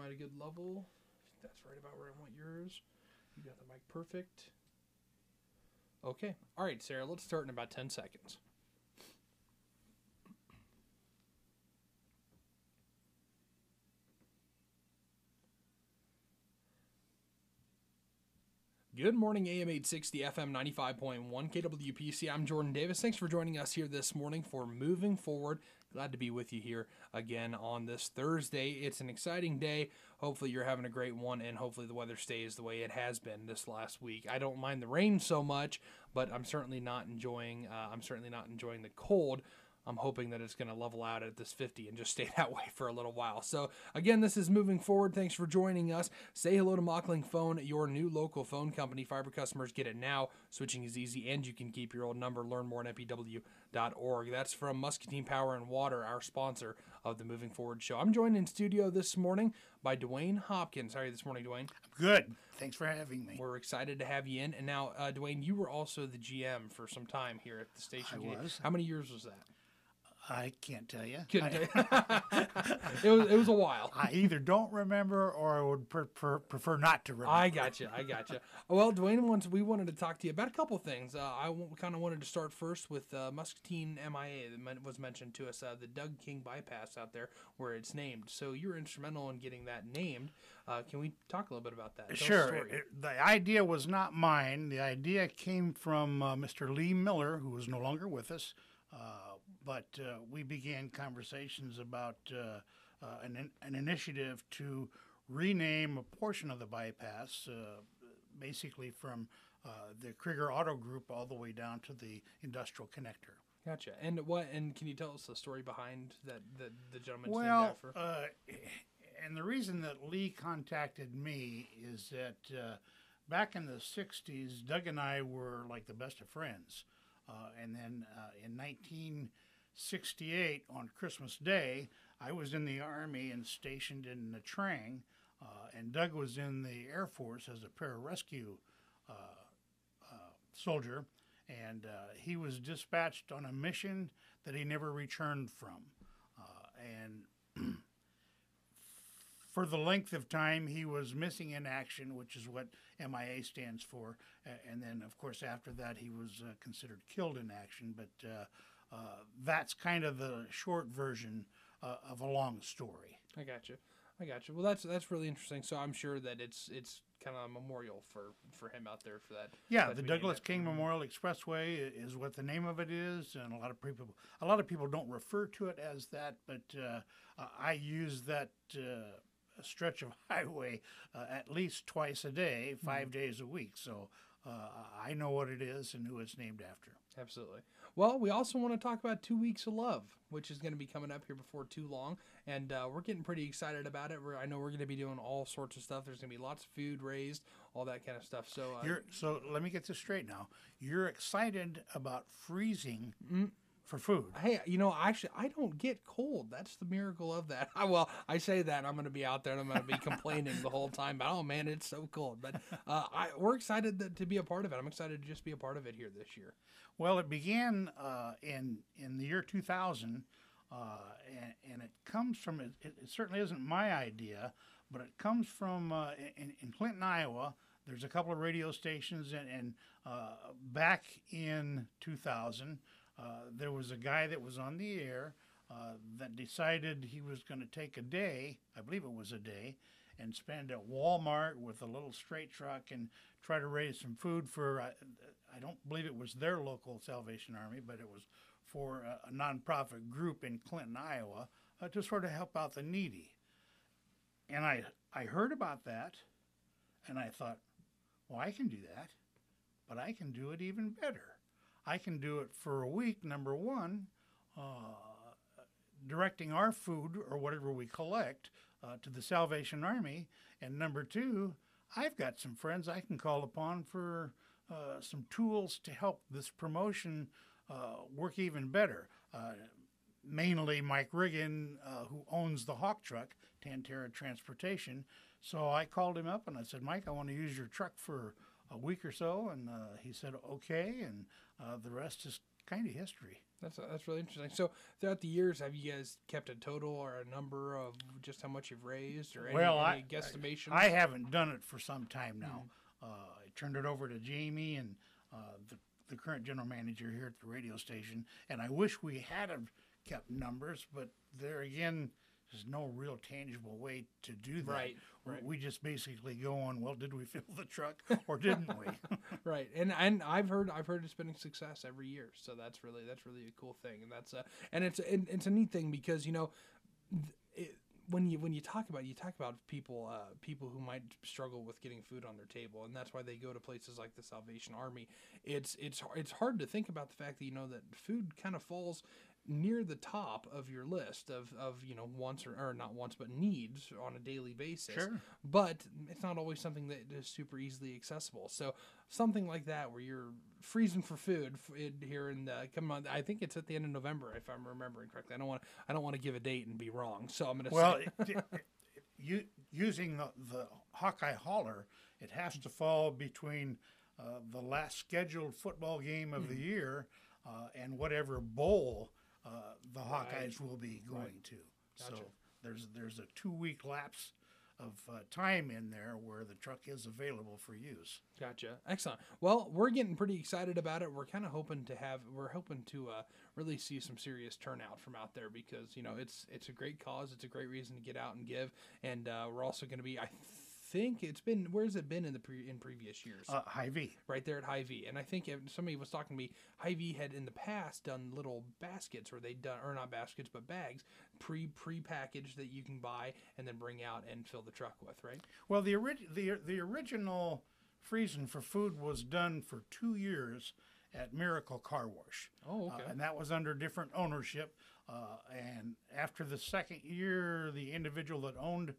at a good level. That's right about where I want yours. You got the mic perfect. Okay. All right, Sarah, let's start in about 10 seconds. Good morning, AM 860, FM 95.1, KWPC. I'm Jordan Davis. Thanks for joining us here this morning for Moving Forward. Glad to be with you here again on this Thursday. It's an exciting day. Hopefully you're having a great one, and hopefully the weather stays the way it has been this last week. I don't mind the rain so much, but I'm certainly not enjoying the cold. I'm hoping that it's going to level out at this 50 and just stay that way for a little while. So, again, this is Moving Forward. Thanks for joining us. Say hello to Mockling Phone, your new local phone company. Fiber customers get it now. Switching is easy, and you can keep your old number. Learn more at mpw.org. That's from Muscatine Power and Water, our sponsor of the Moving Forward show. I'm joined in studio this morning by DeWayne Hopkins. How are you this morning, DeWayne? I'm good. Thanks for having me. We're excited to have you in. And now, DeWayne, you were also the GM for some time here at the station. I was. How many years was that? I can't tell you. It was a while. I either don't remember or I would prefer not to remember. I got you. Well, DeWayne, we wanted to talk to you about a couple things. I kind of wanted to start first with Muscatine MIA that was mentioned to us, the Doug King bypass out there where it's named. So you were instrumental in getting that named. Can we talk a little bit about that? Sure. The idea was not mine. The idea came from Mr. Lee Miller, who is no longer with us. But we began conversations about an initiative to rename a portion of the bypass, basically from the Krieger Auto Group all the way down to the industrial connector. Gotcha. And can you tell us the story behind that the gentleman's named after? And the reason that Lee contacted me is that back in the 60s, Doug and I were like the best of friends. And then in 1968, on Christmas Day, I was in the Army and stationed in Nha Trang, and Doug was in the Air Force as a pararescue soldier, and he was dispatched on a mission that he never returned from. And for the length of time, he was missing in action, which is what MIA stands for. And then, of course, after that, he was considered killed in action. But that's kind of the short version of a long story. I got you. Well, that's really interesting. So I'm sure that it's kind of a memorial for him out there for that. Yeah, the Douglas King Memorial Expressway is what the name of it is, and a lot of people don't refer to it as that, but I use that stretch of highway at least twice a day, 5 days a week. So I know what it is and who it's named after. Absolutely. Well, we also want to talk about 2 Weeks of Love, which is going to be coming up here before too long, and we're getting pretty excited about it. I know we're going to be doing all sorts of stuff. There's going to be lots of food raised, all that kind of stuff. So, so let me get this straight now. You're excited about freezing for food. Hey, actually, I don't get cold. That's the miracle of that. Well, I say that, I'm going to be out there and I'm going to be complaining the whole time. But, oh, man, it's so cold. But we're excited to be a part of it. I'm excited to just be a part of it here this year. Well, it began in the year 2000, and it comes from, it certainly isn't my idea, but it comes from in Clinton, Iowa. There's a couple of radio stations, and back in 2000, there was a guy that was on the air that decided he was going to take a day, I believe it was a day, and spend at Walmart with a little straight truck and try to raise some food for, I don't believe it was their local Salvation Army, but it was for a nonprofit group in Clinton, Iowa, to sort of help out the needy. And I heard about that, and I thought, well, I can do that, but I can do it even better. I can do it for a week, number one, directing our food or whatever we collect to the Salvation Army. And number two, I've got some friends I can call upon for some tools to help this promotion work even better. Mainly Mike Riggin, who owns the Hawk truck, Tantera Transportation. So I called him up and I said, Mike, I want to use your truck for a week or so, and he said, okay, and the rest is kind of history. That's really interesting. So throughout the years, have you guys kept a total or a number of just how much you've raised, or any guesstimations? I haven't done it for some time now. I turned it over to Jamie and the current general manager here at the radio station, and I wish we had have kept numbers, but there again, there's no real tangible way to do that. Right. We just basically go on, well, did we fill the truck or didn't we? Right. And I've heard it's been a success every year. So that's really a cool thing. And that's it's a neat thing because, when you talk about people who might struggle with getting food on their table, and that's why they go to places like the Salvation Army. It's hard to think about the fact that that food kind of falls near the top of your list of wants or not wants but needs on a daily basis. Sure. But it's not always something that is super easily accessible. So something like that where you're freezing for food here in come on, I think it's at the end of November if I'm remembering correctly. I don't want to give a date and be wrong. So I'm going to say using the Hawkeye Hauler, it has to fall between the last scheduled football game of the year and whatever bowl the Hawkeyes will be going to. Gotcha. So there's a 2-week lapse of time in there where the truck is available for use. Gotcha. Excellent. Well, we're getting pretty excited about it. We're kind of hoping to really see some serious turnout from out there because it's a great cause. It's a great reason to get out and give, and we're also going to be. I think it's been, where's it been in previous years? Hy-Vee. Right there at Hy-Vee. And I think somebody was talking to me, Hy-Vee had in the past done little baskets where they'd done, or not baskets, but bags, pre-packaged that you can buy and then bring out and fill the truck with, right? Well, the original freezing for food was done for 2 years at Miracle Car Wash. Oh, okay. And that was under different ownership. And after the second year, the individual that owned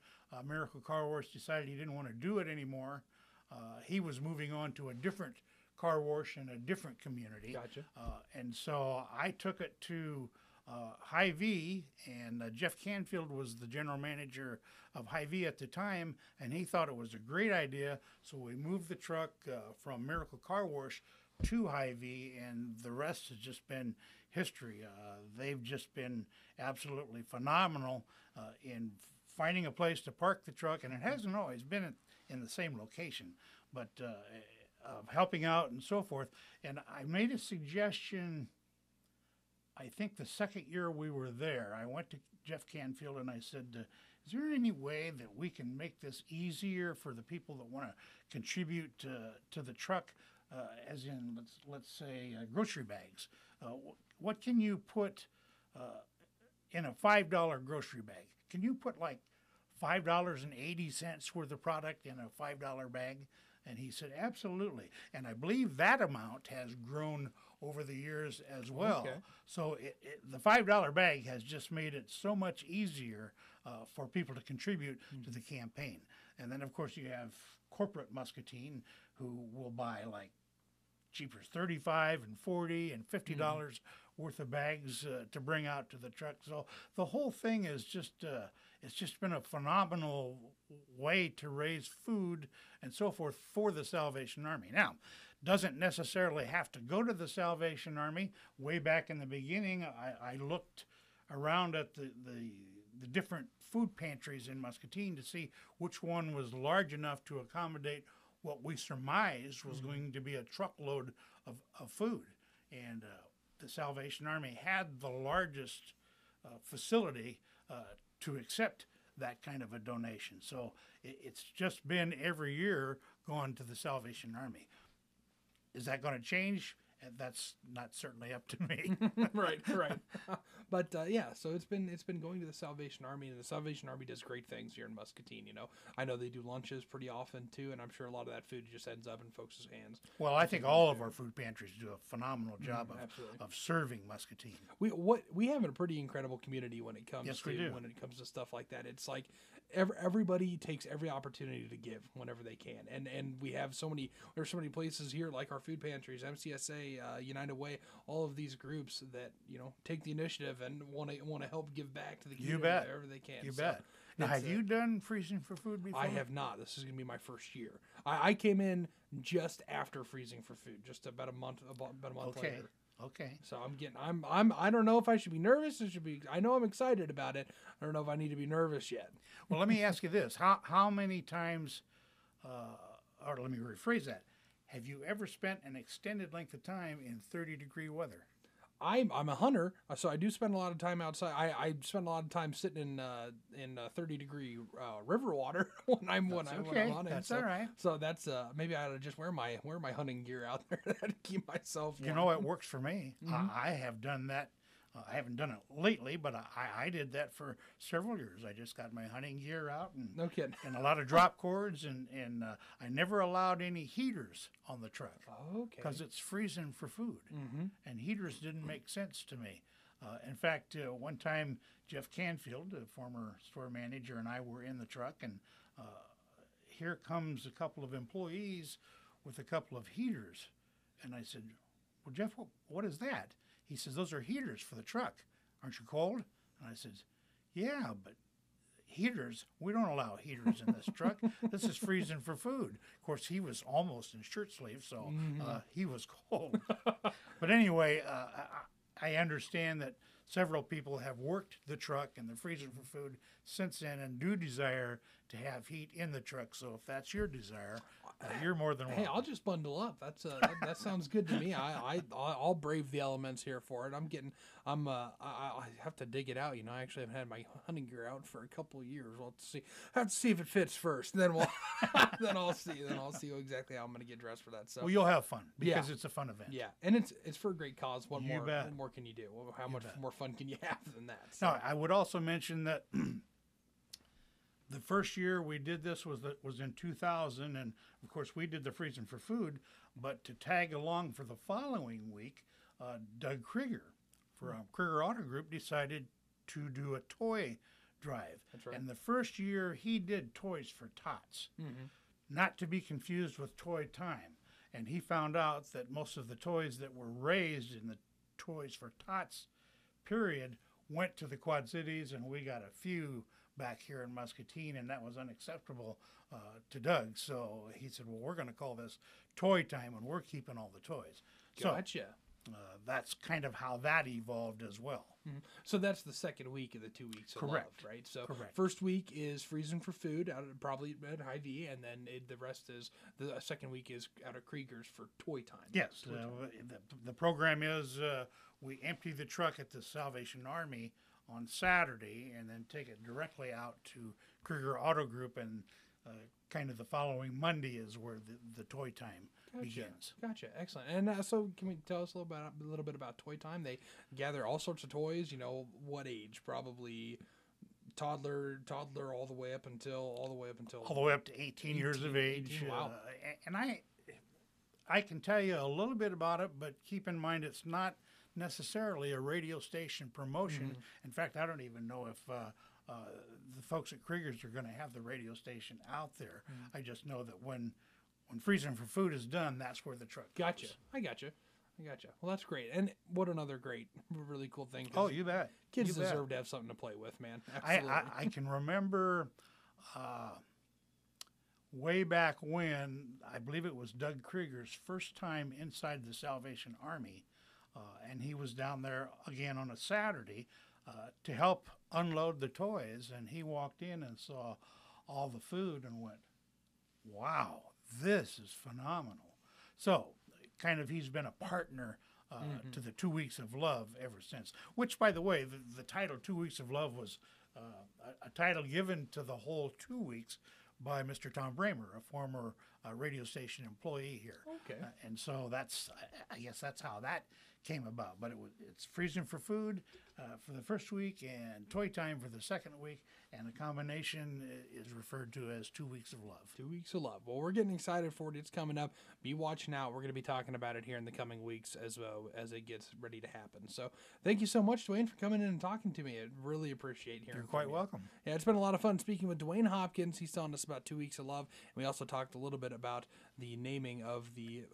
Miracle Car Wash decided he didn't want to do it anymore. He was moving on to a different car wash in a different community. Gotcha. And so I took it to Hy-Vee, and Jeff Canfield was the general manager of Hy-Vee at the time, and he thought it was a great idea. So we moved the truck from Miracle Car Wash to Hy-Vee, and the rest has just been history. They've just been absolutely phenomenal in finding a place to park the truck, and it hasn't always been in the same location, but of helping out and so forth. And I made a suggestion, I think the second year we were there. I went to Jeff Canfield and I said, is there any way that we can make this easier for the people that want to contribute to the truck? As in, let's say, grocery bags. What can you put in a $5 grocery bag? Can you put like $5.80 worth of product in a $5 bag? And he said, absolutely. And I believe that amount has grown over the years as well. Okay. So the $5 bag has just made it so much easier for people to contribute to the campaign. And then, of course, you have corporate muscatine who will buy like cheapers, $35 and $40 and $50 worth of bags to bring out to the truck. So the whole thing is just it's just been a phenomenal way to raise food and so forth for the Salvation Army. Now, doesn't necessarily have to go to the Salvation Army. Way back in the beginning, I looked around at the different food pantries in Muscatine to see which one was large enough to accommodate what we surmised was going to be a truckload of food. And the Salvation Army had the largest facility to accept that kind of a donation. So it's just been every year going to the Salvation Army. Is that going to change? That's not certainly up to me. Right. But so it's been going to the Salvation Army, and the Salvation Army does great things here in Muscatine. I know they do lunches pretty often too, and I'm sure a lot of that food just ends up in folks' hands. Well, I think all of our food pantries do a phenomenal job of serving Muscatine. We have a pretty incredible community when it comes to stuff like that. It's like everybody takes every opportunity to give whenever they can, and we have there's so many places here like our food pantries, MCSA, United Way, all of these groups that take the initiative and want to help give back to the community wherever they can. You bet. Now, have you done freezing for food before? I have not. This is going to be my first year. I came in just after freezing for food, just about a month later. Okay. So I don't know if I should be nervous. I know I'm excited about it. I don't know if I need to be nervous yet. Well, let me ask you this: how many times, or let me rephrase that, have you ever spent an extended length of time in 30-degree weather? I'm a hunter, so I do spend a lot of time outside. I spend a lot of time sitting in 30-degree river water when I'm Okay, hunting. that's so, all right. So that's maybe I ought to just wear my hunting gear out there to keep myself warm. You know, it works for me. I have done that. I haven't done it lately, but I did that for several years. I just got my hunting gear out and No kidding. and a lot of drop cords, and I never allowed any heaters on the truck Okay. because it's freezing for food, and heaters didn't make sense to me. In fact, one time Jeff Canfield, a former store manager, and I were in the truck, and here comes a couple of employees with a couple of heaters, and I said, "Well, Jeff, what is that?" He says, "Those are heaters for the truck. Aren't you cold?" And I said, "Yeah, but heaters, we don't allow heaters in this truck. This is freezing for food." Of course, he was almost in shirt sleeves, so he was cold. But anyway, I understand that several people have worked the truck and they're freezing for food since then and do desire to have heat in the truck. So if that's your desire, you're more than welcome. Hey, I'll just bundle up. That sounds good to me. I'll brave the elements here for it. I have to dig it out. You know, I actually haven't had my hunting gear out for a couple of years. We'll have to see if it fits first. Then then I'll see exactly how I'm going to get dressed for that. So Well, you'll have fun because it's a fun event. yeah, and it's for a great cause. What You bet. more can you do? How much more fun can you have than that? So. Now, I would also mention that the first year we did this was in 2000, and of course we did the freezing for food. But to tag along for the following week, Doug Krieger from Krieger Auto Group decided to do a toy drive. That's right. And the first year he did Toys for Tots, not to be confused with Toy Time. And he found out that most of the toys that were raised in the Toys for Tots period went to the Quad Cities, and we got a few back here in Muscatine, and that was unacceptable to Doug. So he said, "Well, we're going to call this Toy Time, and we're keeping all the toys." Gotcha. So that's kind of how that evolved as well. So that's the second week of the 2 weeks of Correct. love, right? So Correct. first week is freezing for food, probably at Hy-Vee, and then the rest is the second week is out of Krieger's for toy time. Yes, the program is we empty the truck at the Salvation Army on Saturday and then take it directly out to Krieger Auto Group, and kind of the following Monday is where the toy time begins. Gotcha. Excellent. And so can we tell us a little bit about toy time? They gather all sorts of toys, you know, what age? Probably toddler all the way up until All the way up to 18 years of age. 18, wow. And I can tell you a little bit about it, but keep in mind it's not necessarily a radio station promotion. In fact, I don't even know if the folks at Krieger's are going to have the radio station out there. I just know that when freezing for food is done, that's where the truck Gotcha. goes. I gotcha. Well, that's great. And what another great, really cool thing. 'Cause Oh, you bet. Kids You bet. deserve to have something to play with, man. Absolutely. I can remember way back when, I believe it was Doug Krieger's first time inside the Salvation Army, and he was down there again on a Saturday to help unload the toys, and he walked in and saw all the food and went, "Wow, this is phenomenal." So kind of he's been a partner to the 2 weeks of love ever since, which, by the way, the title 2 weeks of love was a title given to the whole 2 weeks by Mr. Tom Bramer, a former radio station employee here. Okay. And so I guess that's how that came about. But it's freezing for food for the first week and toy time for the second week, and the combination is referred to as 2 weeks of love. 2 weeks of love. Well, we're getting excited for it. It's coming up. Be watching out. We're going to be talking about it here in the coming weeks as well as it gets ready to happen. So thank you so much, DeWayne, for coming in and talking to me. I really appreciate hearing You're quite from you. welcome. Yeah, it's been a lot of fun speaking with DeWayne Hopkins. He's telling us about 2 weeks of love. And we also talked a little bit about the naming of the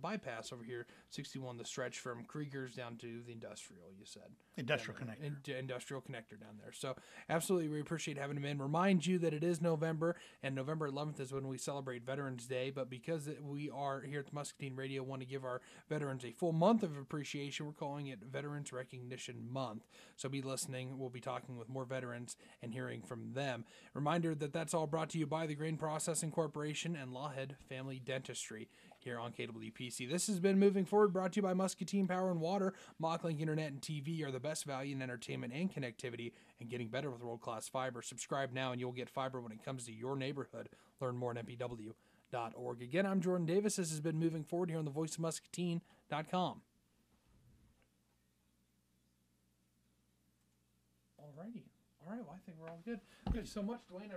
bypass over here, 61, the stretch from Krieger's down to the industrial, you said. Industrial connector. Industrial connector down there. So absolutely, we appreciate having him in. Remind you that it is November, and November 11th is when we celebrate Veterans Day. But because we are here at the Muscatine Radio, want to give our veterans a full month of appreciation, we're calling it Veterans Recognition Month. So be listening. We'll be talking with more veterans and hearing from them. Reminder that that's all brought to you by the Grain Processing Corporation and Lawhead Family Dentistry here on KWPC. This has been Moving Forward, brought to you by Muscatine Power and Water. Mocklink Internet and TV are the best value in entertainment and connectivity, and getting better with world-class fiber. Subscribe now and you'll get fiber when it comes to your neighborhood. Learn more at mpw.org. Again, I'm Jordan Davis. This has been Moving Forward here on the voiceofmuscatine.com. Alrighty. All right, well, I think we're all good. Thank you so much, DeWayne.